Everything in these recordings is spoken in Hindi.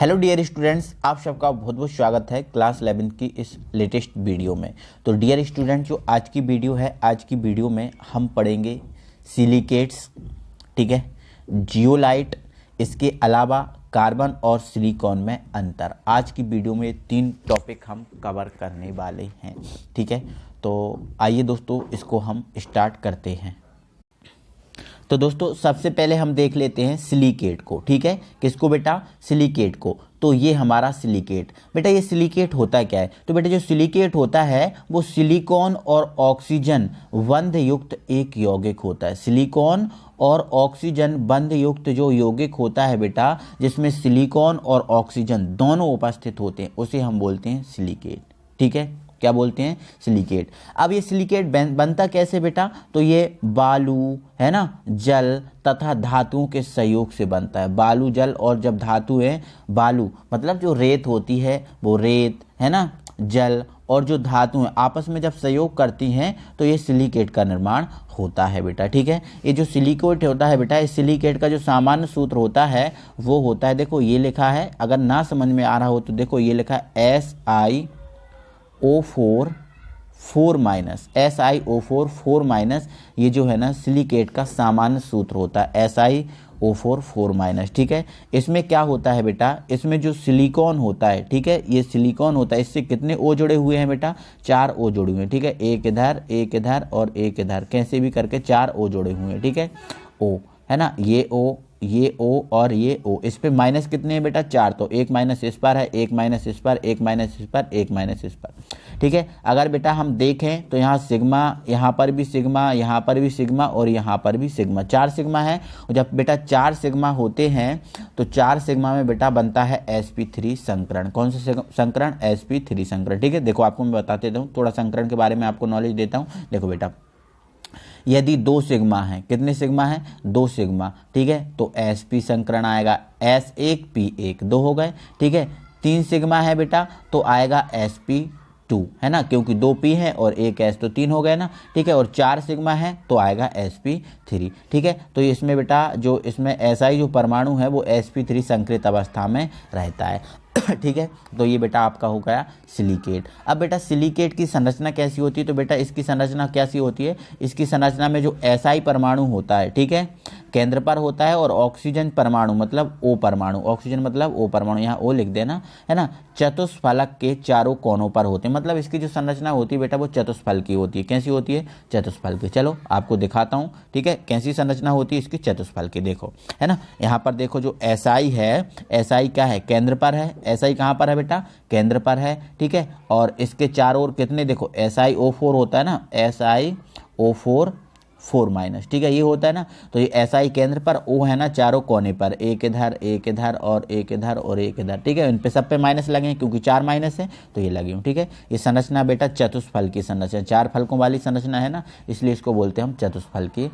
हेलो डियर स्टूडेंट्स, आप सबका बहुत बहुत स्वागत है क्लास 11 की इस लेटेस्ट वीडियो में। तो डियर स्टूडेंट, जो आज की वीडियो है, आज की वीडियो में हम पढ़ेंगे सिलिकेट्स, ठीक है, जियोलाइट, इसके अलावा कार्बन और सिलिकॉन में अंतर। आज की वीडियो में 3 टॉपिक हम कवर करने वाले हैं, ठीक है। तो आइए दोस्तों, इसको हम स्टार्ट करते हैं। तो दोस्तों, सबसे पहले हम देख लेते हैं सिलिकेट को, ठीक है। किसको बेटा? सिलिकेट को। तो ये हमारा सिलिकेट, बेटा ये सिलिकेट होता क्या है? तो बेटा जो सिलिकेट होता है वो सिलिकॉन और ऑक्सीजन बंध युक्त एक यौगिक होता है। सिलिकॉन और ऑक्सीजन बंध युक्त जो यौगिक होता है बेटा, जिसमें सिलिकॉन और ऑक्सीजन दोनों उपस्थित होते हैं, उसे हम बोलते हैं सिलिकेट, ठीक है। क्या बोलते हैं? सिलिकेट। अब ये सिलिकेट बनता कैसे बेटा? तो ये बालू है ना, जल तथा धातुओं के सहयोग से बनता है। बालू, जल और जब धातु है, बालू मतलब जो रेत होती है वो रेत है ना, जल और जो धातु है आपस में जब सहयोग करती हैं तो ये सिलिकेट का निर्माण होता है बेटा, ठीक है। ये जो सिलिकेट होता है बेटा, इस सिलिकेट का जो सामान्य सूत्र होता है वो होता है, देखो ये लिखा है, अगर ना समझ में आ रहा हो तो देखो ये लिखा है SiO4 4 माइनस, SiO4 4 माइनस, ये जो है ना सिलिकेट का सामान्य सूत्र होता है SiO4 4 माइनस, ठीक है। इसमें क्या होता है बेटा? इसमें जो सिलिकॉन होता है, ठीक है, ये सिलिकॉन होता है, इससे कितने O जुड़े हुए हैं बेटा? 4 O जुड़े हुए हैं, ठीक है। एक इधर और एक इधर, कैसे भी करके 4 O जुड़े हुए हैं, ठीक है। O है ना, ये O और ये O, इस पे माइनस कितने हैं बेटा? 4। तो एक माइनस इस पर है, एक माइनस इस पर, एक माइनस इस पर, एक माइनस इस पर, ठीक है। अगर बेटा हम देखें तो यहाँ सिग्मा, यहाँ पर भी सिग्मा, यहाँ पर भी सिग्मा और यहाँ पर भी सिग्मा, 4 सिग्मा है। और जब बेटा 4 सिग्मा होते हैं तो 4 सिग्मा में बेटा बनता है sp3 संकरण। कौन सा संकरण? sp3 संकरण, ठीक है। देखो आपको मैं बताते देता हूँ, थोड़ा संकरण के बारे में आपको नॉलेज देता हूँ। देखो बेटा, यदि 2 सिग्मा है, कितने सिग्मा है? 2 सिग्मा, ठीक है, तो sp संकरण आएगा, S1 P1 2 हो गए, ठीक है। 3 सिग्मा है बेटा तो आएगा sp2, है ना, क्योंकि 2 p है और 1 s, तो 3 हो गए ना, ठीक है। और 4 सिग्मा है तो आएगा sp3, ठीक है। तो इसमें बेटा जो इसमें Si जो परमाणु है वो sp3 संकृत अवस्था में रहता है, ठीक है। तो ये बेटा आपका हो गया सिलिकेट। अब बेटा सिलिकेट की संरचना कैसी होती है? तो बेटा इसकी संरचना कैसी होती है? इसकी संरचना में जो Si परमाणु होता है, ठीक है, केंद्र पर होता है, और ऑक्सीजन परमाणु मतलब O परमाणु, ऑक्सीजन मतलब O परमाणु, यहाँ O लिख देना, है ना, चतुष्फलक के चारों कोनों पर होते हैं। मतलब इसकी जो संरचना होती है बेटा वो चतुष्फल की होती है। कैसी होती है? चतुष्फल की। चलो आपको दिखाता हूँ, ठीक है, कैसी संरचना होती है इसकी चतुष्फल की। देखो, है ना, यहाँ पर देखो जो Si है, Si क्या है? केंद्र पर है। Si कहाँ पर है बेटा? केंद्र पर है, ठीक है। और इसके चारों ओर कितने, देखो SiO4 होता है ना, SiO4 4 माइनस, ठीक है, ये होता है ना। तो ये Si केंद्र पर, O है ना चारों कोने पर, एक इधर और एक इधर और एक इधर, ठीक है। इन पे सब पे माइनस लगे हैं क्योंकि 4 माइनस है तो ये लगे हूँ, ठीक है। ये संरचना बेटा चतुष्फल की संरचना, 4 फलकों वाली संरचना है ना, इसलिए इसको बोलते हैं हम चतुष्फल की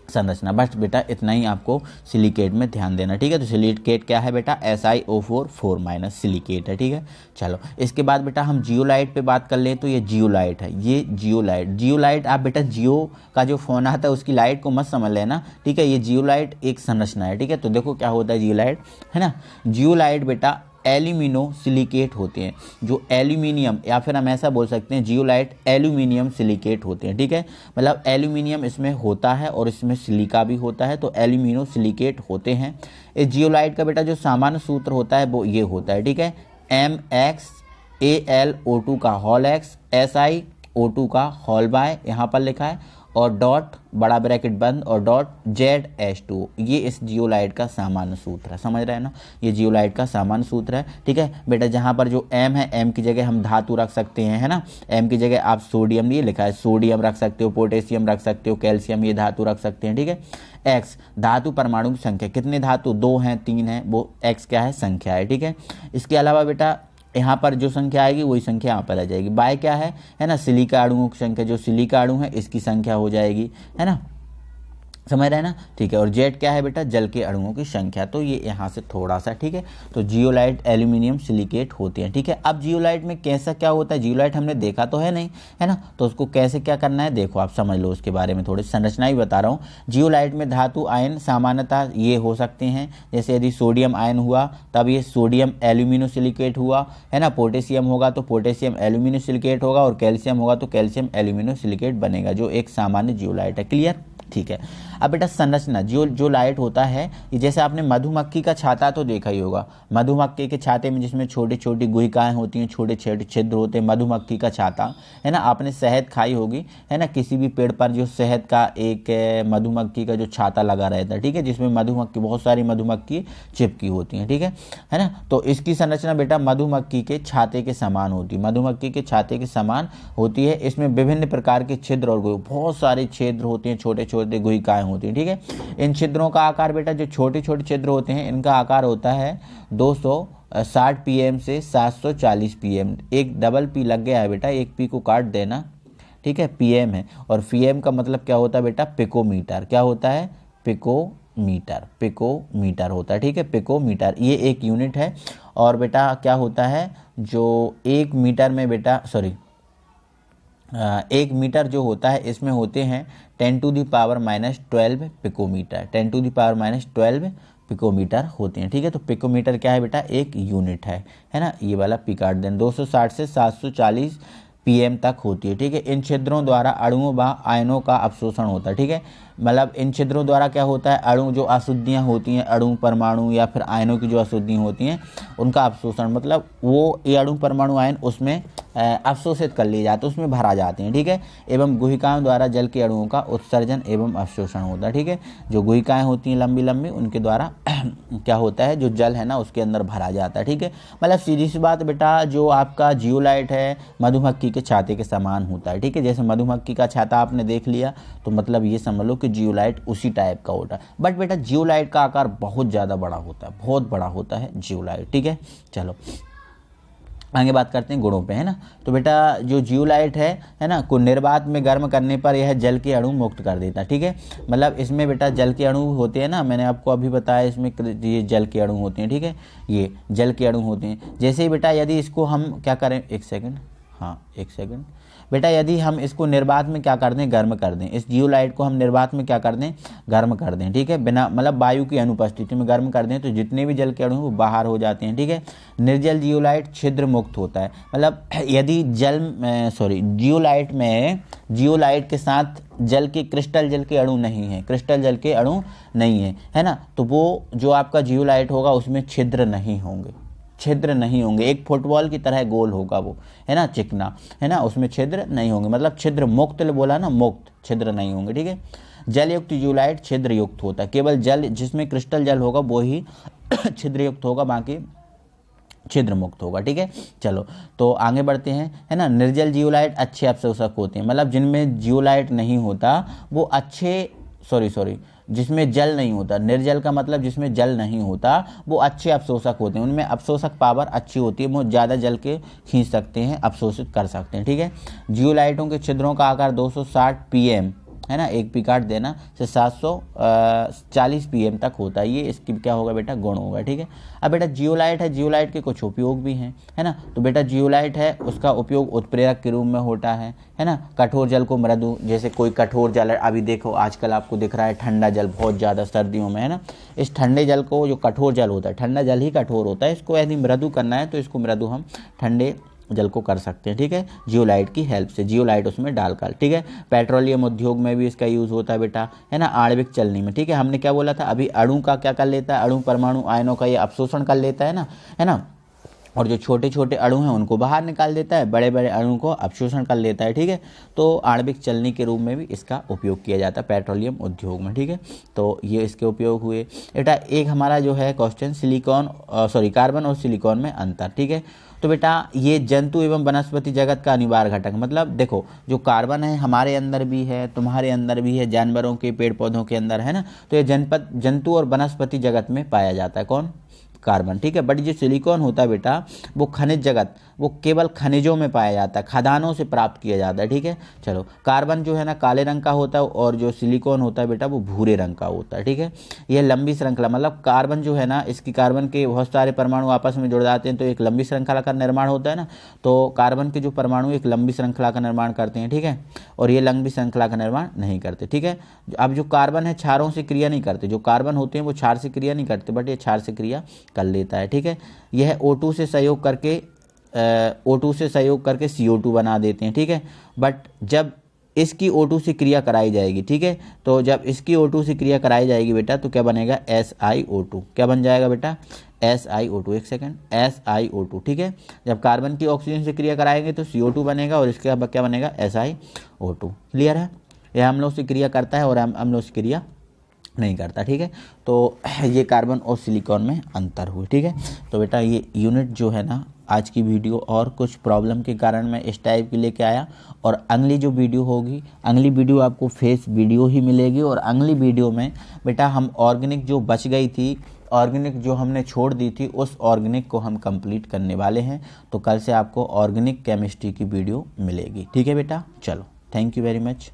संरचना। बस बेटा इतना ही आपको सिलिकेट में ध्यान देना, ठीक है। तो सिलिकेट क्या है बेटा? SiO4 4 माइनस सिलिकेट है, ठीक है। चलो इसके बाद बेटा हम जियोलाइट पे बात कर लें तो ये जियोलाइट है, ये जियोलाइट आप बेटा जियो का जो फोन आता है उसकी लाइट को मत समझ लेना, ठीक है। ये जियोलाइट एक संरचना है, ठीक है। तो देखो क्या होता है जियोलाइट, है ना। जियोलाइट बेटा एल्यूमिनो सिलिकेट होते हैं, जो एल्यूमिनियम, या फिर हम ऐसा बोल सकते हैं जियोलाइट एल्यूमिनियम सिलिकेट होते हैं, ठीक है। मतलब एल्यूमिनियम इसमें होता है और इसमें सिलिका भी होता है, तो एल्यूमिनो सिलिकेट होते हैं। इस जियोलाइट का बेटा जो सामान्य सूत्र होता है वो ये होता है, ठीक है, MxAlO2 का होल X, SiO2 का होल Y, यहाँ पर लिखा है, और डॉट बड़ा ब्रैकेट बंद और डॉट ZH2, ये इस जियोलाइट का सामान्य सूत्र है। समझ रहे हैं ना, ये जियोलाइट का सामान्य सूत्र है, ठीक है बेटा। जहाँ पर जो M है, M की जगह हम धातु रख सकते हैं, है ना। M की जगह आप सोडियम, ये लिखा है, सोडियम रख सकते हो, पोटेशियम रख सकते हो, कैल्शियम, ये धातु रख सकते हैं, ठीक है। X धातु परमाणु की संख्या, कितने धातु? 2 हैं, 3 हैं, वो X क्या है? संख्या है, ठीक है। इसके अलावा बेटा यहाँ पर जो संख्या आएगी वही संख्या यहाँ पर आ जाएगी। बाय क्या है ना, सिलिका अणुओं की संख्या, जो सिलिका अणु है इसकी संख्या हो जाएगी, है ना। समझ रहे हैं ना, ठीक है। और जेड क्या है बेटा, जल के अणुओं की संख्या, तो ये यहाँ से थोड़ा सा, ठीक है। तो जियोलाइट एल्यूमिनियम सिलिकेट होते हैं, ठीक है। अब जियोलाइट में कैसा क्या होता है, जियोलाइट हमने देखा तो है नहीं, है ना, तो उसको कैसे क्या करना है, देखो आप समझ लो उसके बारे में, थोड़ी संरचना ही बता रहा हूँ। जियोलाइट में धातु आयन सामान्यतः ये हो सकते हैं, जैसे यदि सोडियम आयन हुआ तब ये सोडियम एल्यूमिनो सिलिकेट हुआ, है ना। पोटेशियम होगा तो पोटेशियम एल्यूमिनो सिलिकेट होगा, और कैल्शियम होगा तो कैल्शियम एल्यूमिनो सिलिकेट बनेगा, जो एक सामान्य जियोलाइट है। क्लियर, ठीक है। अब बेटा संरचना, जो लाइट होता है, ये जैसे आपने मधुमक्खी का छाता तो देखा ही होगा, मधुमक्खी के छाते में जिसमें छोटी छोटी गुहिकाएं होती हैं, छोटे छोटे छिद्र होते हैं, मधुमक्खी का छाता, है ना। आपने शहद खाई होगी, है ना, किसी भी पेड़ पर जो शहद का एक मधुमक्खी का जो छाता लगा रहता है, ठीक है, जिसमें मधुमक्खी, बहुत सारी मधुमक्खी चिपकी होती हैं, ठीक है ना। तो इसकी संरचना बेटा मधुमक्खी के छाते के समान होती है, मधुमक्खी के छाते के समान होती है। इसमें विभिन्न प्रकार के छिद्र और बहुत सारे छिद्र होते हैं, छोटे छोटे गुहिकाएं होती है, ठीक है। इन छिद्रों का आकार बेटा, जो छोटे छोटे छिद्र होते हैं, इनका आकार होता है 260 pm से 740 pm। एक डबल पी लग गया है बेटा, एक पी को काट देना, ठीक है। pm है, और pm का मतलब क्या होता है बेटा, पिकोमीटर। क्या होता है, पिकोमीटर, पिकोमीटर होता है, ठीक है, पिकोमीटर, ये एक यूनिट है। और बेटा क्या होता है, जो एक मीटर में बेटा, सॉरी, एक मीटर जो होता है, इसमें होते हैं 10⁻⁻12 पिकोमीटर, 10⁻⁻12 पिकोमीटर होते हैं, ठीक है। तो पिकोमीटर क्या है बेटा, एक यूनिट है ना। ये वाला पी काट दें, 260 से 740 pm तक होती है, ठीक है। इन छिद्रों द्वारा अणुओं व आयनों का अवशोषण होता है, ठीक है। मतलब इन छिद्रों द्वारा क्या होता है, अणु जो अशुद्धियाँ होती हैं, अणु परमाणु या फिर आयनों की जो अशुद्धियाँ होती हैं, उनका अवशोषण, मतलब वो ये अणु परमाणु आयन उसमें अवशोषित कर लिए जाते हैं, उसमें भरा जाते हैं, ठीक है। एवं गुहिकाओं द्वारा जल के अणुओं का उत्सर्जन एवं अवशोषण होता है, ठीक है। जो गुहिकाएं होती हैं लंबी लंबी, उनके द्वारा क्या होता है, जो जल है ना उसके अंदर भरा जाता है, ठीक है। मतलब सीधी सी बात बेटा, जो आपका जियोलाइट है मधुमक्खी के छाते के समान होता है, ठीक है। जैसे मधुमक्खी का छाता आपने देख लिया, तो मतलब ये समझ लो कि जियोलाइट उसी टाइप का होता है। बट बेटा जियोलाइट का आकार बहुत ज़्यादा बड़ा होता है, बहुत बड़ा होता है जियोलाइट, ठीक है। चलो आगे बात करते हैं गुणों पे, है ना। तो बेटा जो जियोलाइट है ना, को निर्वात में गर्म करने पर यह जल के अणु मुक्त कर देता है, ठीक है। मतलब इसमें बेटा जल के अणु होते हैं ना, मैंने आपको अभी बताया, इसमें ये जल के अणु होते हैं, ठीक है, ये जल के अणु होते हैं। जैसे ही बेटा यदि इसको हम क्या करें, एक सेकंड, हाँ एक सेकंड बेटा, यदि हम इसको निर्वात में क्या कर दें, गर्म कर दें, इस जियोलाइट को हम निर्वात में क्या कर दें, गर्म कर दें, ठीक है, बिना मतलब वायु की अनुपस्थिति में गर्म कर दें, तो जितने भी जल के अणु हैं वो बाहर हो जाते हैं, ठीक है। निर्जल जियोलाइट छिद्र मुक्त होता है, मतलब यदि जियोलाइट में, जियोलाइट के साथ जल के क्रिस्टल जल के अणु नहीं है, क्रिस्टल जल के अणु नहीं है ना, तो वो जो आपका जियोलाइट होगा उसमें छिद्र नहीं होंगे, छिद्र नहीं होंगे, एक फुटबॉल की तरह गोल होगा वो, है ना, चिकना, है ना, उसमें छिद्र नहीं होंगे, मतलब छिद्र मुक्त बोला ना, मुक्त, छिद्र नहीं होंगे, ठीक है। जल युक्त जियोलाइट छिद्र युक्त होता है, केवल जल जिसमें क्रिस्टल जल होगा वो ही छिद्र युक्त होगा, बाकी छिद्र मुक्त होगा, ठीक है। चलो तो आगे बढ़ते हैं, है ना। निर्जल जियोलाइट अच्छे अवशोषक होते हैं, मतलब जिनमें जियोलाइट नहीं होता वो अच्छे, सॉरी जिसमें जल नहीं होता, निर्जल का मतलब जिसमें जल नहीं होता, वो अच्छे अवशोषक होते हैं, उनमें अवशोषक पावर अच्छी होती है, वो ज़्यादा जल के खींच सकते हैं, अवशोषित कर सकते हैं, ठीक है। जियोलाइटों के छिद्रों का आकार 260 pm, है ना, एक पी काट देना, से 740 pm तक होता है, ये इसकी क्या होगा बेटा, गुण होगा, ठीक है। अब बेटा जियोलाइट है, जियोलाइट के कुछ उपयोग भी हैं, है ना। तो बेटा जियोलाइट है, उसका उपयोग उत्प्रेरक के रूप में होता है ना। कठोर जल को मृदु, जैसे कोई कठोर जल, अभी देखो आजकल आपको दिख रहा है ठंडा जल बहुत ज़्यादा सर्दियों में, है ना, इस ठंडे जल को, जो कठोर जल होता है, ठंडा जल ही कठोर होता है, इसको यदि मृदु करना है तो इसको मृदु हम ठंडे जल को कर सकते हैं, ठीक है, जियोलाइट की हेल्प से, जियोलाइट उसमें डालकर, ठीक है। पेट्रोलियम उद्योग में भी इसका यूज़ होता है बेटा, है ना, आणविक चलनी में, ठीक है। हमने क्या बोला था अभी, अणु का क्या कर लेता है, अणु परमाणु आयनों का ये अवशोषण कर लेता है ना, और जो छोटे छोटे अणु हैं उनको बाहर निकाल देता है, बड़े बड़े अणु को अवशोषण कर लेता है, ठीक है। तो आणविक चलनी के रूप में भी इसका उपयोग किया जाता है पेट्रोलियम उद्योग में, ठीक है। तो ये इसके उपयोग हुए बेटा। एक हमारा जो है क्वेश्चन, कार्बन और सिलिकॉन में अंतर, ठीक है। तो बेटा ये जंतु एवं वनस्पति जगत का अनिवार्य घटक, मतलब देखो जो कार्बन है हमारे अंदर भी है, तुम्हारे अंदर भी है, जानवरों के, पेड़ पौधों के अंदर है ना, तो ये जंतु और वनस्पति जगत में पाया जाता है, कौन, कार्बन, ठीक है। बट जो सिलिकॉन होता है बेटा वो खनिज जगत, वो केवल खनिजों में पाया जाता है, खदानों से प्राप्त किया जाता है, ठीक है। चलो, कार्बन जो है ना काले रंग का होता है और जो सिलिकॉन होता है बेटा वो भूरे रंग का होता है, ठीक है। यह लंबी श्रृंखला, मतलब कार्बन जो है ना, इसकी कार्बन के बहुत सारे परमाणु आपस में जुड़ जाते हैं तो एक लंबी श्रृंखला का निर्माण होता है ना, तो कार्बन के जो परमाणु एक लंबी श्रृंखला का निर्माण करते हैं, ठीक है, और ये लंबी श्रृंखला का निर्माण नहीं करते, ठीक है। अब जो कार्बन है क्षारों से क्रिया नहीं करते, जो कार्बन होते हैं वो क्षार से क्रिया नहीं करते, बट ये क्षार से क्रिया कर लेता है, ठीक है। यह O2 से सहयोग करके O2 से सहयोग करके CO2 बना देते हैं, ठीक है। बट जब इसकी O2 से क्रिया कराई जाएगी, ठीक है, तो जब इसकी O2 से क्रिया कराई जाएगी बेटा तो क्या बनेगा, SiO2, क्या बन जाएगा बेटा, SiO2, एक सेकंड, SiO2, ठीक है। जब कार्बन की ऑक्सीजन से क्रिया कराएंगे तो CO2 बनेगा और इसके बाद क्या बनेगा, SiO2, क्लियर है। यह अम्लों से क्रिया करता है और अम्लों से क्रिया नहीं करता, ठीक है। तो ये कार्बन और सिलिकॉन में अंतर हुए, ठीक है। तो बेटा ये यूनिट जो है ना आज की वीडियो और कुछ प्रॉब्लम के कारण मैं इस टाइप की लेके आया, और अगली जो वीडियो होगी, अगली वीडियो आपको फेस वीडियो ही मिलेगी, और अगली वीडियो में बेटा हम ऑर्गेनिक जो बच गई थी, ऑर्गेनिक जो हमने छोड़ दी थी, उस ऑर्गेनिक को हम कंप्लीट करने वाले हैं। तो कल से आपको ऑर्गेनिक केमिस्ट्री की वीडियो मिलेगी, ठीक है बेटा। चलो, थैंक यू वेरी मच।